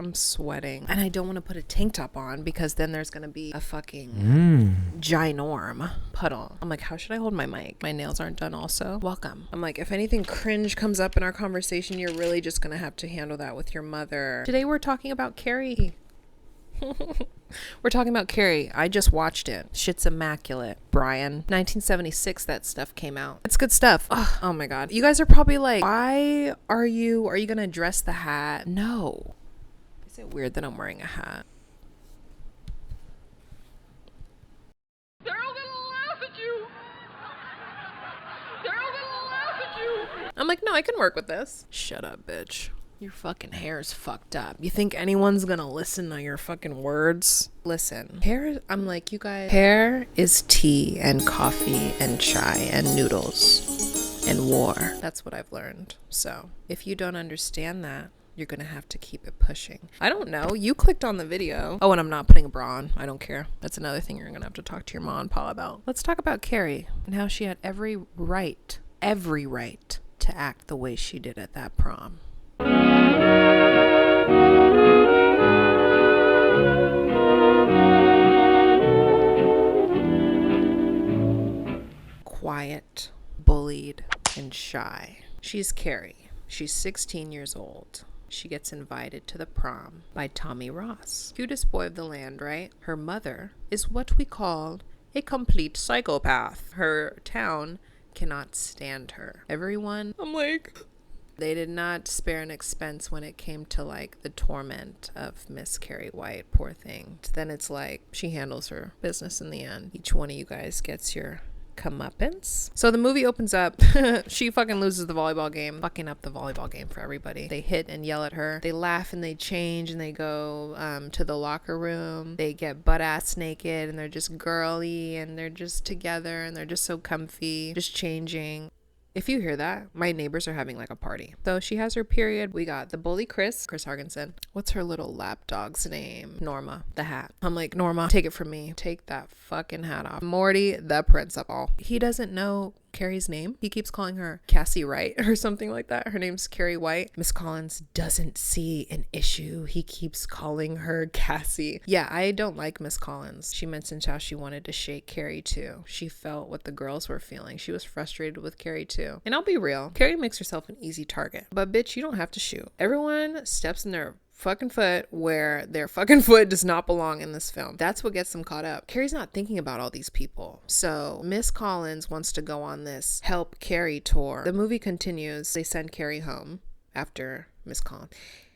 I'm sweating. And I don't want to put a tank top on because then there's going to be a fucking ginorm puddle. I'm like, how should I hold my mic? My nails aren't done also. Welcome. I'm like, if anything cringe comes up in our conversation, you're really just going to have to handle that with your mother. Today we're talking about Carrie. We're talking about Carrie. I just watched it. Shit's immaculate. Brian. 1976 that stuff came out. It's good stuff. Oh my god. You guys are probably like, why are you gonna address the hat? No. Is it weird that I'm wearing a hat? They're all gonna laugh at you. They're all gonna laugh at you. I'm like, no, I can work with this. Shut up, bitch. Your fucking hair's fucked up. You think anyone's gonna listen to your fucking words? Listen, hair, I'm like, you guys, hair is tea and coffee and chai and noodles and war. That's what I've learned. So if you don't understand that, you're gonna have to keep it pushing. I don't know. You clicked on the video. Oh, and I'm not putting a bra on. I don't care. That's another thing you're gonna have to talk to your mom and pa about. Let's talk about Carrie and how she had every right to act the way she did at that prom. Quiet, bullied, and shy. She's Carrie. She's 16 years old. She gets invited to the prom by Tommy Ross. Cutest boy of the land, right? Her mother is what we call a complete psychopath. Her town cannot stand her. Everyone, I'm like, they did not spare an expense when it came to like the torment of Miss Carrie White. Poor thing. Then it's like she handles her business in the end. Each one of you guys gets your comeuppance. So the movie opens up. She fucking loses the volleyball game, fucking up the volleyball game for everybody. They hit and yell at her. They laugh and they change and they go to the locker room. They get butt ass naked and they're just girly and they're just together and they're just so comfy, just changing. If you hear that, my neighbors are having like a party. So she has her period. We got the bully Chris Hargensen. What's her little lap dog's name? Norma, the hat. I'm like, Norma, take it from me. Take that fucking hat off. Morty, the principal. He doesn't know Carrie's name. He keeps calling her Cassie Wright or something like that. Her name's Carrie White. Miss Collins doesn't see an issue. He keeps calling her Cassie. Yeah, I don't like Miss Collins. She mentioned how she wanted to shake Carrie too. She felt what the girls were feeling. She was frustrated with Carrie too. And I'll be real, Carrie makes herself an easy target. But bitch, you don't have to shoot. Everyone steps in their fucking foot where their fucking foot does not belong in this film. That's what gets them caught up. Carrie's not thinking about all these people. So Miss Collins wants to go on this help Carrie tour. The movie continues. They send Carrie home after Miss Collins.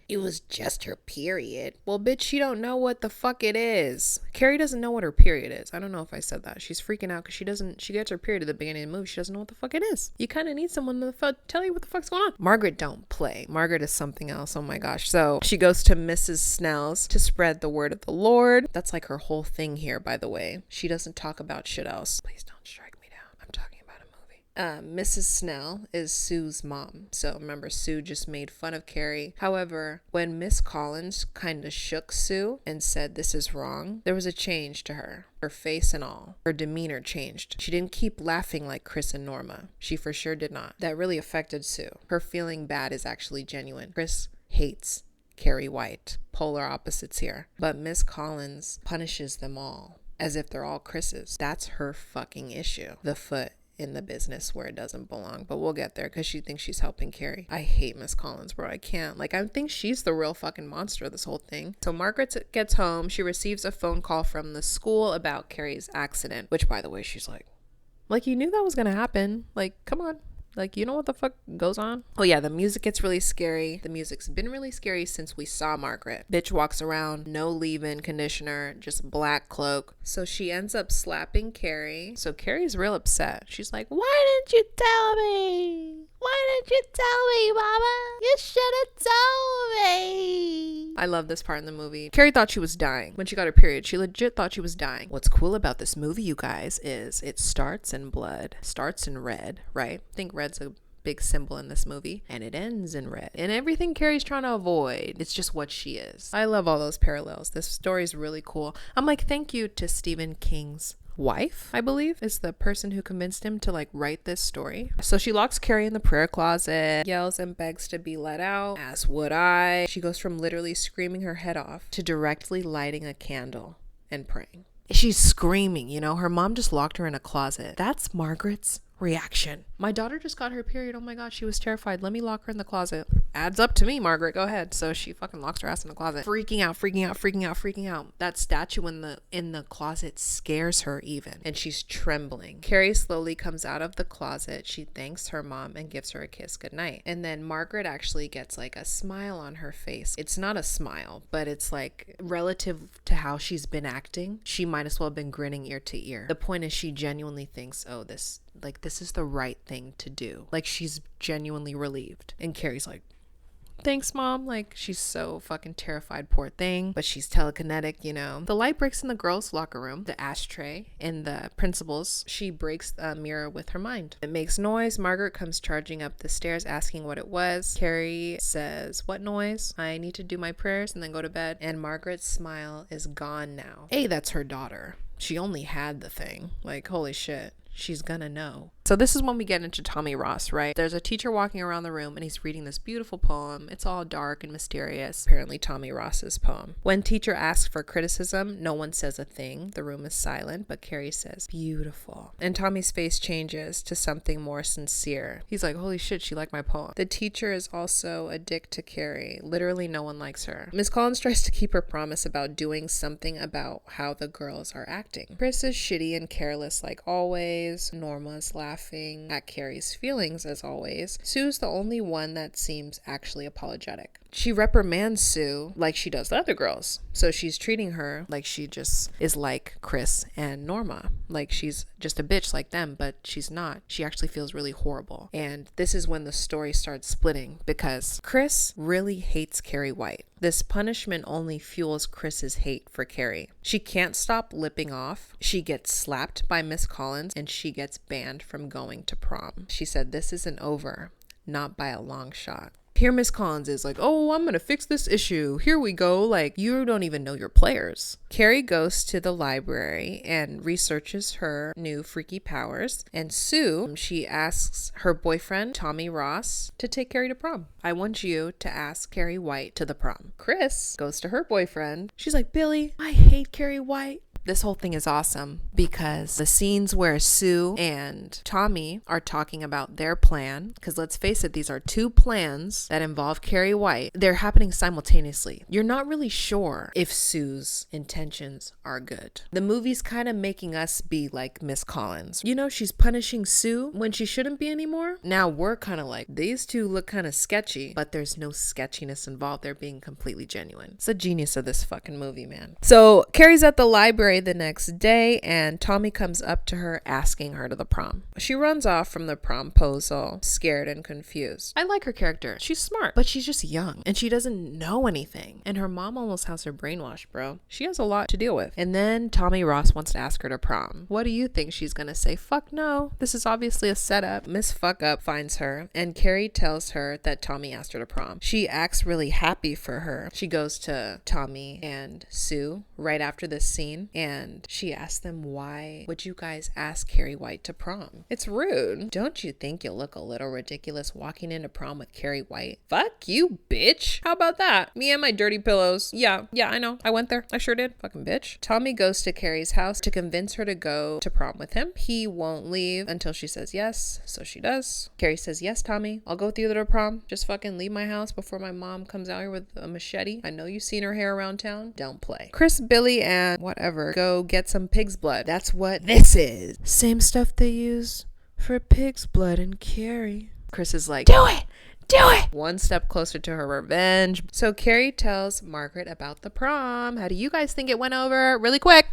It was just her period. Well, bitch, she don't know what the fuck it is. Carrie doesn't know what her period is. I don't know if I said that. She's freaking out because she gets her period at the beginning of the movie. She doesn't know what the fuck it is. You kind of need someone to tell you what the fuck's going on. Margaret don't play. Margaret is something else. Oh my gosh. So she goes to Mrs. Snell's to spread the word of the Lord. That's like her whole thing here, by the way. She doesn't talk about shit else. Please don't strike me down. I'm talking about a movie. Mrs. Snell is Sue's mom. So remember, Sue just made fun of Carrie. However, when Miss Collins kind of shook Sue and said this is wrong, there was a change to her. Her face and all. Her demeanor changed. She didn't keep laughing like Chris and Norma. She for sure did not. That really affected Sue. Her feeling bad is actually genuine. Chris hates Carrie White. Polar opposites here. But Miss Collins punishes them all as if they're all Chris's. That's her fucking issue. The foot in the business where it doesn't belong, but we'll get there because she thinks she's helping Carrie. I hate Miss Collins, bro. I can't. Like, I think she's the real fucking monster of this whole thing. So Margaret gets home. She receives a phone call from the school about Carrie's accident, which, by the way, she's like, you knew that was gonna happen. Like, come on. Like, you know what the fuck goes on? Oh yeah, the music gets really scary. The music's been really scary since we saw Margaret. Bitch walks around, no leave-in conditioner, just black cloak. So she ends up slapping Carrie. So Carrie's real upset. She's like, why didn't you tell me? Why didn't you tell me, mama? You should have told me. I love this part in the movie. Carrie thought she was dying. When she got her period, she legit thought she was dying. What's cool about this movie, you guys, is it starts in blood, starts in red, right? I think red's a big symbol in this movie, and it ends in red. And everything Carrie's trying to avoid, it's just what she is. I love all those parallels. This story is really cool. I'm like, thank you to Stephen King's wife, I believe, is the person who convinced him to like write this story. So she locks Carrie in the prayer closet, yells and begs to be let out, as would I. She goes from literally screaming her head off to directly lighting a candle and praying. She's screaming, you know, her mom just locked her in a closet. That's Margaret's reaction. My daughter just got her period. Oh my god, she was terrified. Let me lock her in the closet. Adds up to me, Margaret. Go ahead. So she fucking locks her ass in the closet. Freaking out. That statue in the closet scares her even. And she's trembling. Carrie slowly comes out of the closet. She thanks her mom and gives her a kiss goodnight. And then Margaret actually gets like a smile on her face. It's not a smile, but it's like relative to how she's been acting. She might as well have been grinning ear to ear. The point is she genuinely thinks, oh, this is the right thing to do. Like she's genuinely relieved. And Carrie's like, thanks, mom. Like she's so fucking terrified, poor thing, but she's telekinetic, you know. The light breaks in the girls' locker room, the ashtray in the principal's. She breaks a mirror with her mind. It makes noise. Margaret comes charging up the stairs asking what it was. Carrie says, what noise? I need to do my prayers and then go to bed. And Margaret's smile is gone now. That's her daughter. She only had the thing. Like, holy shit. She's gonna know. So this is when we get into Tommy Ross, right? There's a teacher walking around the room and he's reading this beautiful poem. It's all dark and mysterious. Apparently Tommy Ross's poem. When teacher asks for criticism, no one says a thing. The room is silent, but Carrie says, beautiful. And Tommy's face changes to something more sincere. He's like, holy shit, she liked my poem. The teacher is also a dick to Carrie. Literally no one likes her. Miss Collins tries to keep her promise about doing something about how the girls are acting. Chris is shitty and careless like always. Norma's laughing at Carrie's feelings as always. Sue's the only one that seems actually apologetic. She reprimands Sue like she does the other girls. So she's treating her like she just is like Chris and Norma. Like she's just a bitch like them, but she's not. She actually feels really horrible. And this is when the story starts splitting because Chris really hates Carrie White. This punishment only fuels Chris's hate for Carrie. She can't stop lipping off. She gets slapped by Miss Collins and she gets banned from going to prom. She said this isn't over, not by a long shot. Here Miss Collins is like, oh, I'm gonna fix this issue. Here we go. Like, you don't even know your players. Carrie goes to the library and researches her new freaky powers. And Sue, she asks her boyfriend, Tommy Ross, to take Carrie to prom. I want you to ask Carrie White to the prom. Chris goes to her boyfriend. She's like, Billy, I hate Carrie White. This whole thing is awesome because the scenes where Sue and Tommy are talking about their plan, because let's face it, these are two plans that involve Carrie White. They're happening simultaneously. You're not really sure if Sue's intentions are good. The movie's kind of making us be like Miss Collins. You know, she's punishing Sue when she shouldn't be anymore. Now we're kind of like, these two look kind of sketchy, but there's no sketchiness involved. They're being completely genuine. It's the genius of this fucking movie, man. So Carrie's at the library the next day and Tommy comes up to her asking her to the prom. She runs off from the promposal, scared and confused. I like her character. She's smart, but she's just young and she doesn't know anything. And her mom almost has her brainwashed, bro. She has a lot to deal with. And then Tommy Ross wants to ask her to prom. What do you think she's gonna say? Fuck no. This is obviously a setup. Miss Fuck Up finds her and Carrie tells her that Tommy asked her to prom. She acts really happy for her. She goes to Tommy and Sue right after this scene and she asked them, why would you guys ask Carrie White to prom? It's rude. Don't you think you'll look a little ridiculous walking into prom with Carrie White? Fuck you, bitch. How about that? Me and my dirty pillows. Yeah, I know. I went there. I sure did. Fucking bitch. Tommy goes to Carrie's house to convince her to go to prom with him. He won't leave until she says yes, so she does. Carrie says, yes, Tommy, I'll go with you to prom. Just fucking leave my house before my mom comes out here with a machete. I know you've seen her hair around town. Don't play. Chris, Billy, and whatever go get some pig's blood. That's what this is. Same stuff they use for pig's blood and Carrie. Chris is like, do it! One step closer to her revenge. So Carrie tells Margaret about the prom. How do you guys think it went over? Really quick.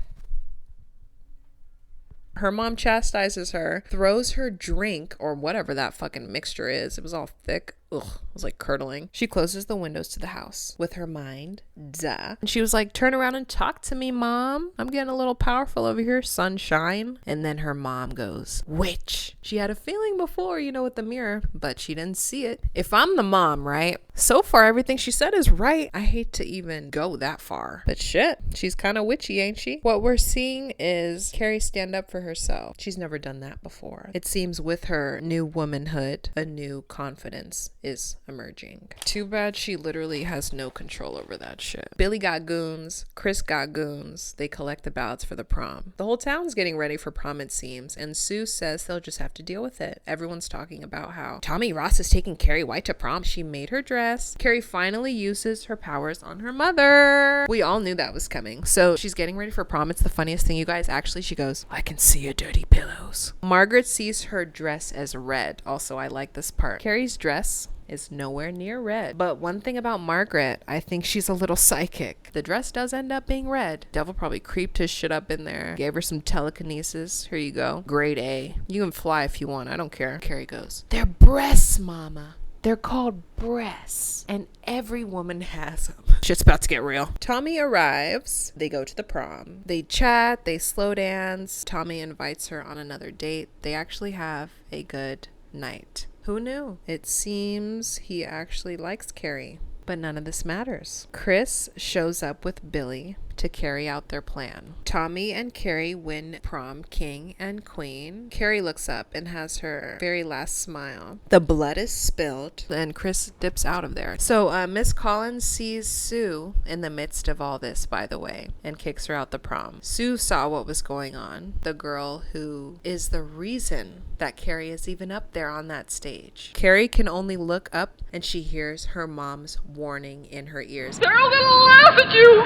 Her mom chastises her, throws her drink or whatever that fucking mixture is. It was all thick. Ugh, I was like curdling. She closes the windows to the house with her mind. Duh. And she was like, turn around and talk to me, Mom. I'm getting a little powerful over here, sunshine. And then her mom goes, witch. She had a feeling before, with the mirror, but she didn't see it. If I'm the mom, right? So far, everything she said is right. I hate to even go that far. But shit, she's kind of witchy, ain't she? What we're seeing is Carrie stand up for herself. She's never done that before. It seems with her new womanhood, a new confidence is emerging. Too bad she literally has no control over that shit. Billy got goons. Chris got goons. They collect the ballots for the prom. The whole town's getting ready for prom, it seems, and Sue says they'll just have to deal with it. Everyone's talking about how Tommy Ross is taking Carrie White to prom. She made her dress. Carrie finally uses her powers on her mother. We all knew that was coming. So she's getting ready for prom. It's the funniest thing, you guys. Actually, she goes, I can see your dirty pillows. Margaret sees her dress as red. Also, I like this part. Carrie's dress is nowhere near red. But one thing about Margaret, I think she's a little psychic. The dress does end up being red. Devil probably creeped his shit up in there. Gave her some telekinesis. Here you go. Grade A. You can fly if you want. I don't care. Carrie goes, they're breasts, Mama. They're called breasts, and every woman has them. Shit's about to get real. Tommy arrives. They go to the prom. They chat. They slow dance. Tommy invites her on another date. They actually have a good night. Who knew? It seems he actually likes Carrie. But none of this matters. Chris shows up with Billy to carry out their plan. Tommy and Carrie win prom king and queen. Carrie looks up and has her very last smile. The blood is spilled and Chris dips out of there. So Miss Collins sees Sue in the midst of all this, by the way, and kicks her out the prom. Sue saw what was going on. The girl who is the reason that Carrie is even up there on that stage. Carrie can only look up and she hears her mom's warning in her ears. They're all gonna laugh at you!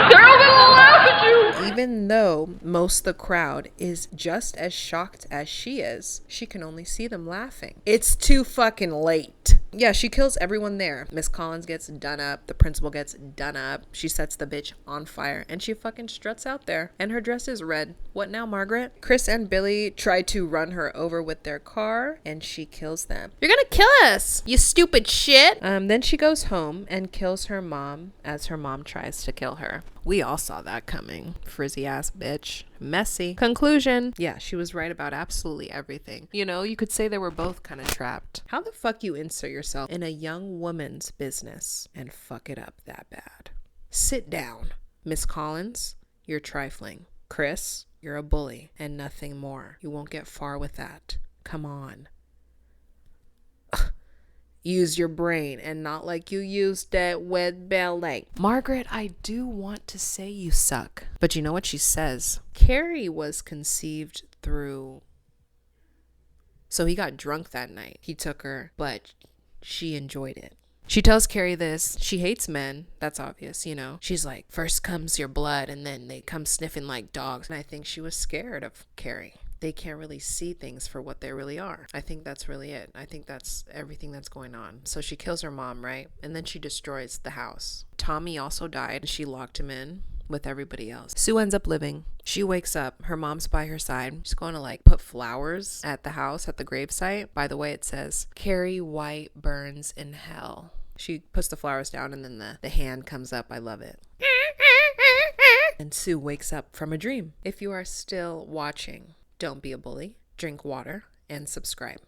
They're all gonna laugh at you! Even though most of the crowd is just as shocked as she is, she can only see them laughing. It's too fucking late. Yeah, she kills everyone there. Miss Collins gets done up. The principal gets done up. She sets the bitch on fire and she fucking struts out there. And her dress is red. What now, Margaret? Chris and Billy try to run her over with their car and she kills them. You're gonna kill us, you stupid shit. Then she goes home and kills her mom as her mom tries to kill her. We all saw that coming. Frizzy ass bitch. Messy. Conclusion. Yeah, she was right about absolutely everything. You could say they were both kind of trapped. How the fuck you insert yourself in a young woman's business and fuck it up that bad? Sit down. Miss Collins, you're trifling. Chris, you're a bully and nothing more. You won't get far with that. Come on. Use your brain and not like you used that wet ballet. Margaret, I do want to say you suck. But you know what she says? Carrie was conceived through... So he got drunk that night. He took her, but she enjoyed it. She tells Carrie this. She hates men. That's obvious, She's like, first comes your blood and then they come sniffing like dogs. And I think she was scared of Carrie. They can't really see things for what they really are. I think that's really it. I think that's everything that's going on. So she kills her mom, right? And then she destroys the house. Tommy also died and she locked him in with everybody else. Sue ends up living. She wakes up. Her mom's by her side. She's going to put flowers at the house, at the gravesite. By the way, it says, Carrie White burns in hell. She puts the flowers down and then the hand comes up. I love it. And Sue wakes up from a dream. If you are still watching, don't be a bully, drink water, and subscribe.